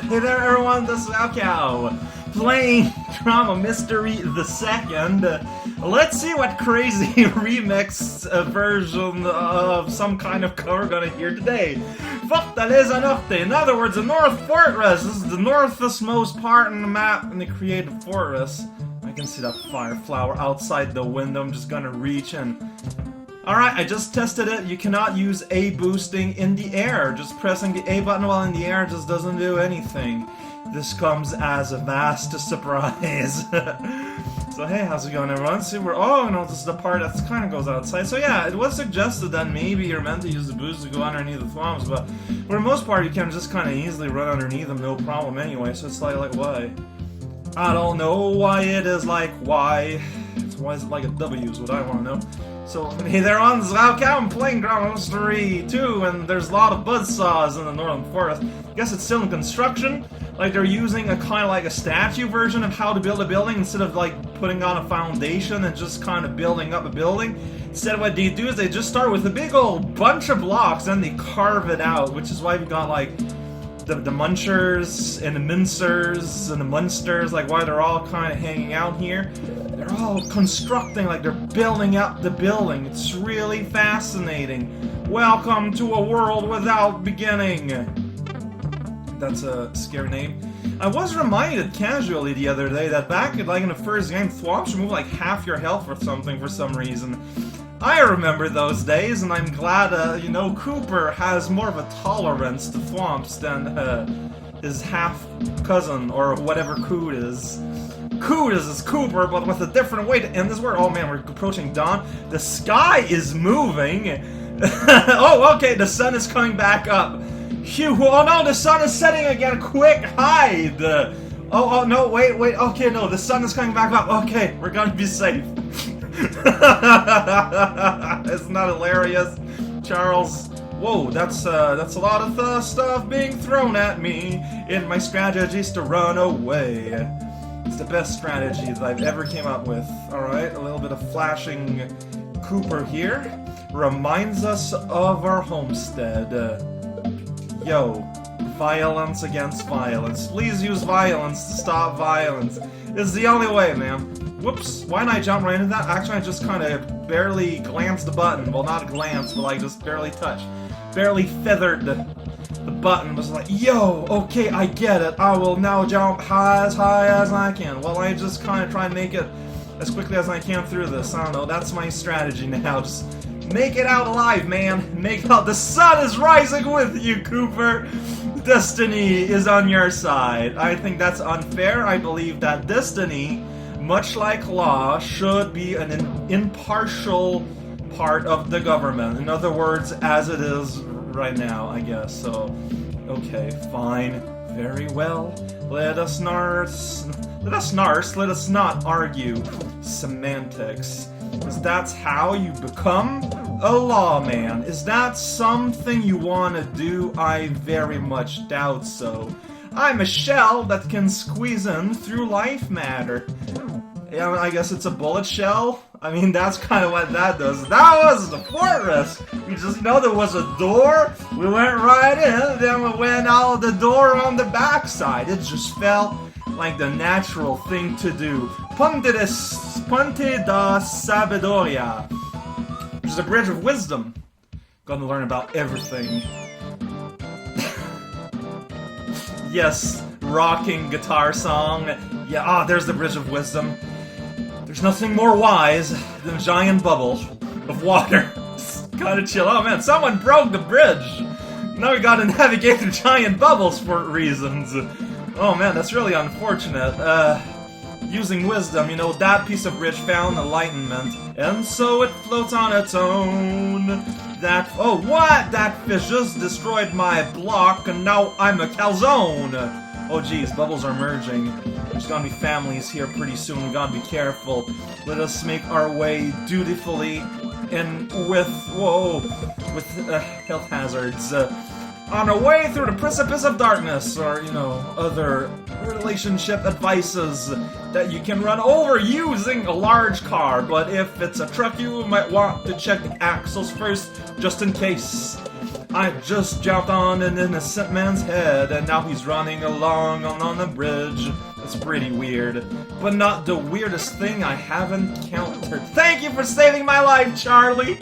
Hey there everyone, this is Alcow, playing Drama Mystery the Second. Let's see what crazy remix version of some kind of cover we're gonna hear today. Fortaleza Norte, in other words, the North Fortress. This is the northest part in the map in the creative fortress. I can see that fire flower outside the window. I'm just gonna reach and... Alright, I just tested it. You cannot use A boosting in the air. Just pressing the A button while in the air just doesn't do anything. This comes as a vast surprise. So hey, how's it going everyone? See, oh no, this is the part that kind of goes outside. So yeah, it was suggested that maybe you're meant to use the boost to go underneath the swamps, but for the most part you can just kind of easily run underneath them, no problem anyway. So it's like why? I don't know why it is like why. Why is it like a W is what I want to know. So, hey there on Zalcow, I'm playing Drama Mystery 2, and there's a lot of buzzsaws in the Northern Forest. I guess it's still in construction. Like, they're using a kind of like a statue version of how to build a building instead of like putting on a foundation and just kind of building up a building. Instead, what they do is they just start with a big old bunch of blocks and they carve it out, which is why we've got like the Munchers and the Mincers and the Munsters, like why they're all kind of hanging out here. They're all constructing, like they're building up the building. It's really fascinating. Welcome to a world without beginning. That's a scary name. I was reminded casually the other day that back like in the first game, Thwomps remove like half your health or something for some reason. I remember those days, and I'm glad, you know, Cooper has more of a tolerance to Thwomps than his half-cousin, or whatever Coot is. Coot is Cooper, but with a different way to end this word. Oh man, we're approaching dawn. The sky is moving. Oh, okay, the sun is coming back up. Phew, oh no, the sun is setting again. Quick, hide. Oh, no, wait, okay, no, the sun is coming back up. Okay, we're gonna be safe. Isn't that hilarious, Charles? Whoa, that's a lot of stuff being thrown at me. In my strategies to run away. It's the best strategy that I've ever came up with. Alright, a little bit of flashing Cooper here. Reminds us of our homestead. Yo, violence against violence. Please use violence to stop violence. It's the only way, man. Whoops, why didn't I jump right into that? Actually, I just kind of barely glanced the button. Well, not glance, but like just barely touched. Barely feathered the button. Was like, yo, okay, I get it. I will now jump high as I can. Well, I just kind of try and make it as quickly as I can through this. I don't know, that's my strategy now. Just make it out alive, man. Make it out. The sun is rising with you, Cooper. Destiny is on your side. I think that's unfair. I believe that destiny, much like law, should be an impartial part of the government. In other words, as it is right now, I guess. So, okay, fine, very well. Let us not argue semantics. Because that's how you become a lawman. Is that something you want to do? I very much doubt so. I'm a shell that can squeeze in through life matter. Yeah, I guess it's a bullet shell. I mean, that's kind of what that does. That was the fortress! We just know there was a door, we went right in, then we went out the door on the backside. It just felt like the natural thing to do. Ponte da Sabedoria, which is a bridge of wisdom. Gonna learn about everything. Yes, rocking guitar song. Yeah, there's the bridge of wisdom. There's nothing more wise than a giant bubble of water. Just gotta chill. Oh man, someone broke the bridge! Now we gotta navigate through giant bubbles for reasons. Oh man, that's really unfortunate. Using wisdom, you know, that piece of bridge found enlightenment, and so it floats on its own. Oh what? That fish just destroyed my block, and now I'm a calzone! Oh geez, bubbles are merging. There's gonna be families here pretty soon, we gotta be careful. Let us make our way dutifully and with health hazards. On our way through the precipice of darkness, or, you know, other relationship advices that you can run over using a large car, but if it's a truck you might want to check the axles first, just in case. I just jumped on an innocent man's head, and now he's running along on the bridge. That's pretty weird, but not the weirdest thing I have encountered. Thank you for saving my life, Charlie!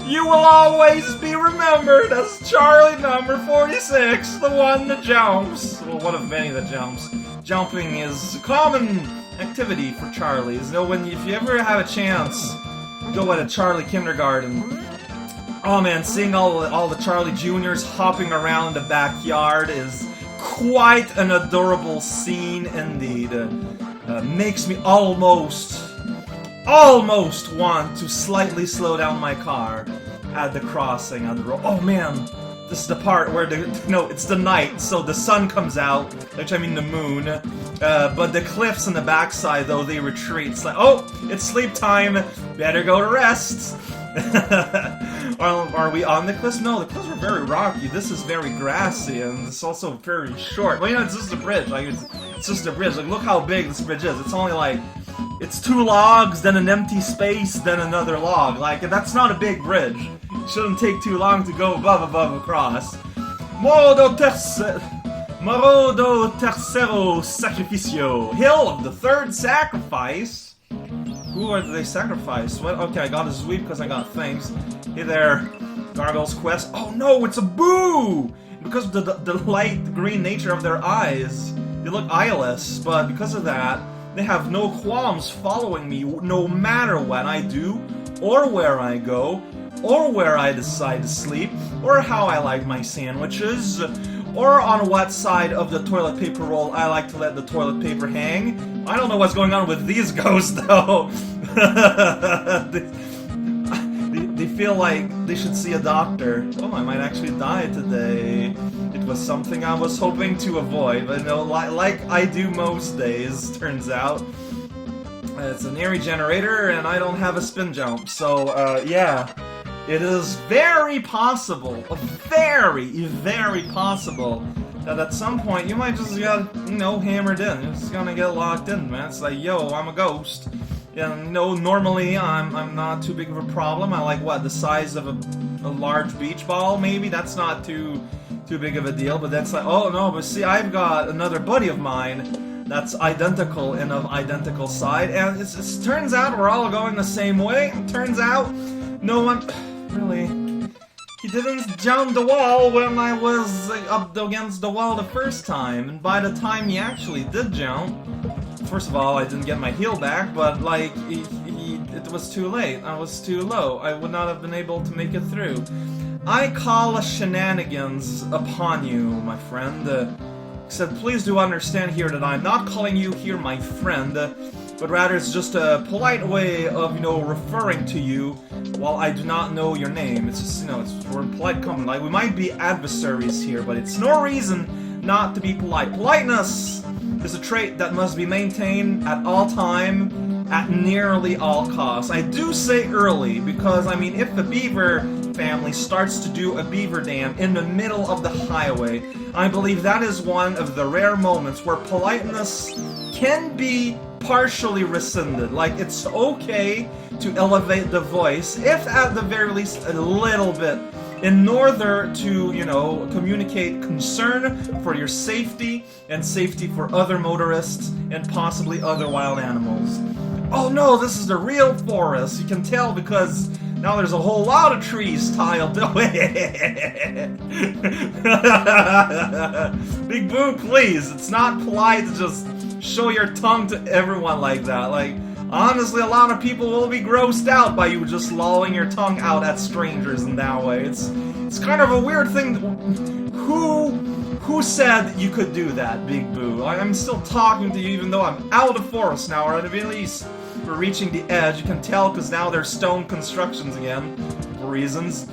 You will always be remembered as Charlie number 46, the one that jumps. Well, one of many that jumps. Jumping is a common activity for Charlies. You know, if you ever have a chance, go at a Charlie kindergarten. Oh man, seeing all the Charlie Juniors hopping around the backyard is quite an adorable scene indeed. Makes me almost want to slightly slow down my car at the crossing on the road. Oh man, this is the part where it's the night, so the sun comes out, which I mean the moon. But the cliffs on the backside, though, they retreat. It's like, oh, it's sleep time. Better go to rest. Are we on the cliffs? No, the cliffs are very rocky. This is very grassy, and it's also very short. Well, you know, it's just a bridge. Like, it's just a bridge. Like, look how big this bridge is. It's only like, it's 2 logs, then an empty space, then another log. Like, that's not a big bridge. It shouldn't take too long to go above, across. Modo tercero sacrificio. Hill of the third sacrifice. Who are they sacrifice? What? Okay, I got a sweep because I got things. Hey there, Gargoyle's quest. Oh no, it's a boo! Because of the light green nature of their eyes, they look eyeless, but because of that, they have no qualms following me no matter what I do, or where I go, or where I decide to sleep, or how I like my sandwiches, or on what side of the toilet paper roll I like to let the toilet paper hang. I don't know what's going on with these ghosts, though. They feel like they should see a doctor. Oh, I might actually die today. It was something I was hoping to avoid, but no, like I do most days, turns out. It's an eerie generator, and I don't have a spin jump, so, yeah. It is very possible, very possible, that at some point you might just get, hammered in. You're just gonna get locked in, man. It's like, yo, I'm a ghost. And, normally I'm not too big of a problem. I like, what, the size of a large beach ball, maybe? That's not too big of a deal, but that's like, oh no, but see, I've got another buddy of mine that's identical and of identical side, and it turns out we're all going the same way. It turns out no one... Really? He didn't jump the wall when I was up against the wall the first time, and by the time he actually did jump, first of all, I didn't get my heal back, but, like, it was too late. I was too low. I would not have been able to make it through. I call shenanigans upon you, my friend. Except please do understand here that I'm not calling you here my friend, but rather it's just a polite way of, referring to you while I do not know your name. It's just, we're in polite company. Like, we might be adversaries here, but it's no reason not to be polite. Politeness is a trait that must be maintained at all time, at nearly all costs. I do say early, because, I mean, if the beaver family starts to do a beaver dam in the middle of the highway, I believe that is one of the rare moments where politeness can be partially rescinded. Like, it's okay to elevate the voice, if at the very least a little bit, in order to, communicate concern for your safety and safety for other motorists and possibly other wild animals. Oh no, this is the real forest. You can tell because now there's a whole lot of trees tiled. Big Boo, please. It's not polite to just show your tongue to everyone like that. Like, honestly, a lot of people will be grossed out by you just lolling your tongue out at strangers in that way. It's kind of a weird thing. Who said you could do that, Big Boo? I'm still talking to you even though I'm out of the forest now, or at least we're reaching the edge. You can tell because now there's stone constructions again, for reasons.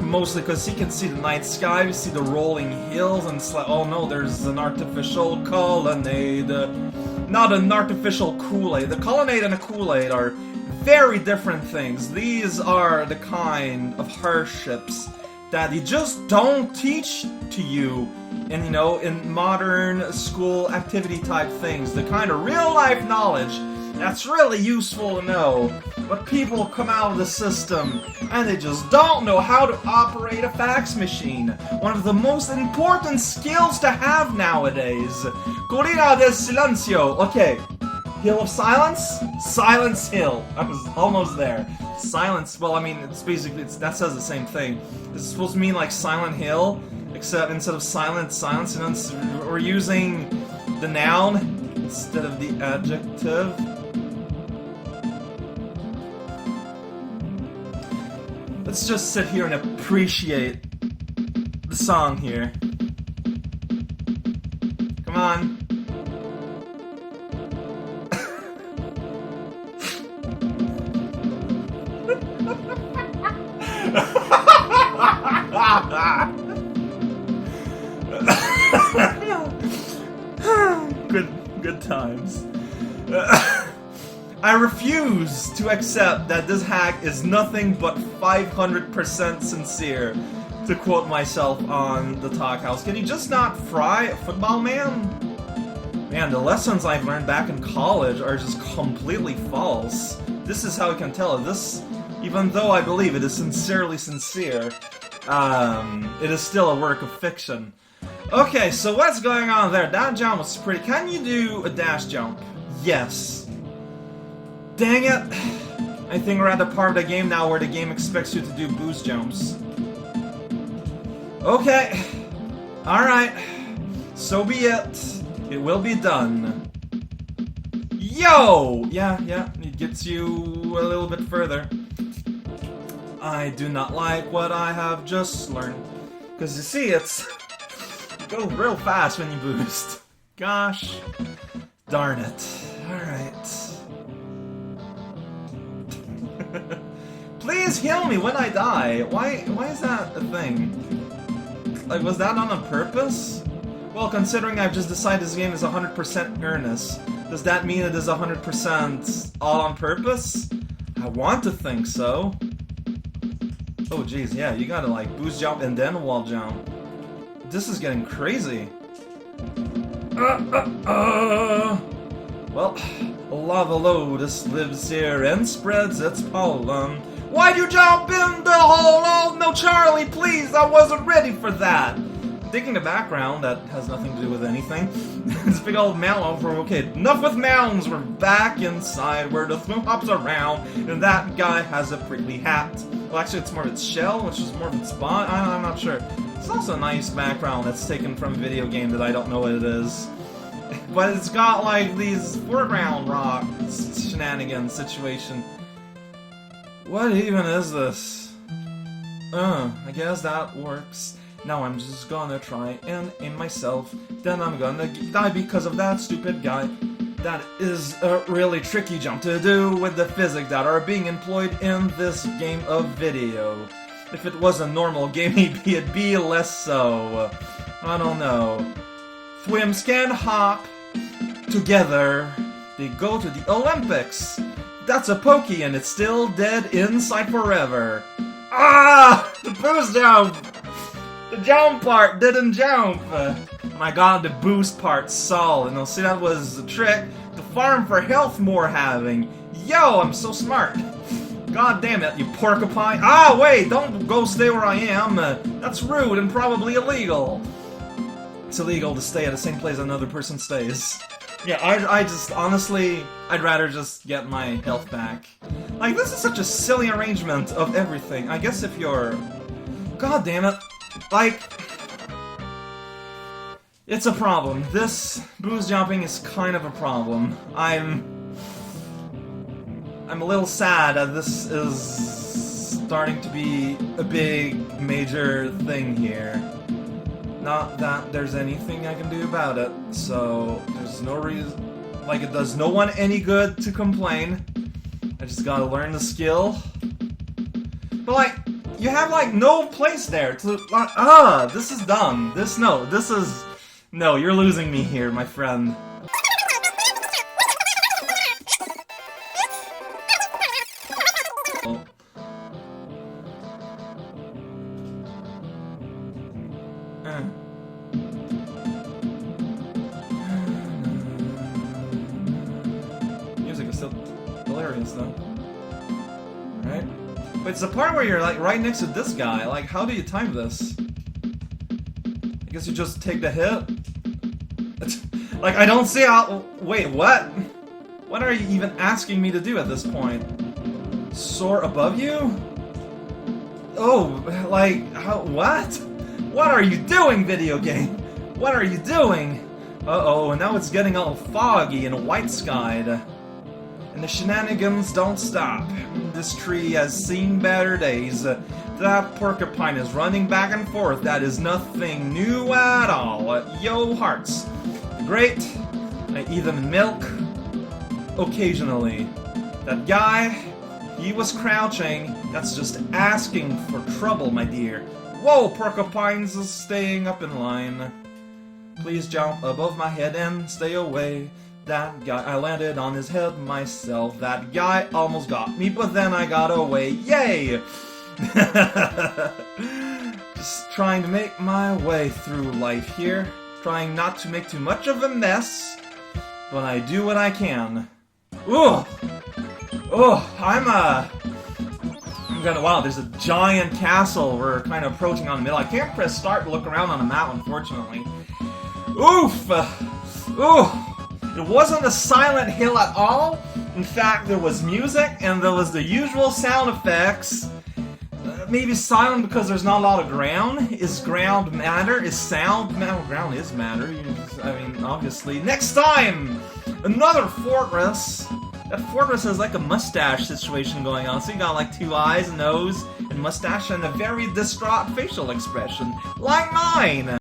Mostly because you can see the night sky, you see the rolling hills, and it's like, oh no, there's an artificial colonnade. Not an artificial Kool-Aid. The colonnade and a Kool-Aid are very different things. These are the kind of hardships that you just don't teach to you in, in modern school activity type things. The kind of real life knowledge that's really useful to know but people come out of the system and they just don't know how to operate a fax machine. One of the most important skills to have nowadays. Cortina del Silencio. Okay. Hill of Silence? Silence Hill. I was almost there. Silence, well, I mean, it's basically, that says the same thing. This is supposed to mean like Silent Hill, except instead of silent, silence, and we're using the noun instead of the adjective. Let's just sit here and appreciate the song here. Come on. Good times. I refuse to accept that this hack is nothing but 500% sincere, to quote myself on the Talk House. Can you just not fry a football man? Man, the lessons I've learned back in college are just completely false. This is how I can tell. This, even though I believe it is sincerely sincere, it is still a work of fiction. Okay, so what's going on there? That jump was pretty. Can you do a dash jump? Yes. Dang it. I think we're at the part of the game now where the game expects you to do boost jumps. Okay. Alright. So be it. It will be done. Yo! Yeah, it gets you a little bit further. I do not like what I have just learned. Because you see, it's... go real fast when you boost. Gosh. Darn it. Alright. Please heal me when I die. Why is that a thing? Like, was that on purpose? Well, considering I've just decided this game is 100% earnest, does that mean it is 100% all on purpose? I want to think so. Oh jeez, yeah, you gotta like boost jump and then wall jump. This is getting crazy. Well, lava lotus lives here and spreads its pollen. Why'd you jump in the hole? Oh no, Charlie, please, I wasn't ready for that. Digging the background, that has nothing to do with anything. This big old mountain over. Okay, enough with mountains. We're back inside where the snow hops around, and that guy has a prickly hat. Well, actually, it's more of its shell, which is more of its spawn. I'm not sure. It's also a nice background that's taken from a video game that I don't know what it is. But it's got, like, these foreground rock shenanigans situation. What even is this? I guess that works. Now I'm just gonna try and aim myself. Then I'm gonna die because of that stupid guy. That is a really tricky jump to do with the physics that are being employed in this game of video. If it was a normal game, it'd be less so. I don't know. Thwims can hop together. They go to the Olympics. That's a pokey and it's still dead inside forever. Ah! The boost jump! The jump part didn't jump! My god, the boost part solid. And see, that was the trick. The farm for health more having. Yo, I'm so smart. God damn it, you porcupine. Ah, wait, don't go stay where I am. That's rude and probably illegal. It's illegal to stay at the same place another person stays. Yeah, I just, honestly, I'd rather just get my health back. Like, this is such a silly arrangement of everything. I guess if you're... God damn it. Like... It's a problem. This boost jumping is kind of a problem. I'm a little sad that this is starting to be a big, major thing here. Not that there's anything I can do about it, so there's no reason... Like, it does no one any good to complain. I just gotta learn the skill. But, like, you have, like, no place there to... this is dumb. This is... No, you're losing me here, my friend. Oh. Music is still hilarious, though. It's the part where you're like right next to this guy. Like, how do you time this? I guess you just take the hit. Like, I don't see how. Wait, what? What are you even asking me to do at this point? Soar above you? Oh, like, how, what? What are you doing, video game? What are you doing? Uh-oh, and now it's getting all foggy and white-skied. And the shenanigans don't stop. This tree has seen better days. That porcupine is running back and forth. That is nothing new at all. Yo, hearts. Great. I eat them in milk. Occasionally. That guy, he was crouching. That's just asking for trouble, my dear. Whoa, porcupines is staying up in line. Please jump above my head and stay away. That guy, I landed on his head myself. That guy almost got me, but then I got away. Yay! Just trying to make my way through life here. Trying not to make too much of a mess. But I do what I can. Ooh! Oh, I'm gonna, wow, there's a giant castle we're kind of approaching on the middle. I can't press start to look around on the map, unfortunately. Oof! Ooh! It wasn't a silent hill at all. In fact, there was music, and there was the usual sound effects. Maybe silent because there's not a lot of ground. Is ground matter? Is sound matter? Ground is matter. I mean, obviously. Next time! Another fortress! That fortress has like a mustache situation going on. So you got like 2 eyes, nose, and mustache, and a very distraught facial expression. Like mine!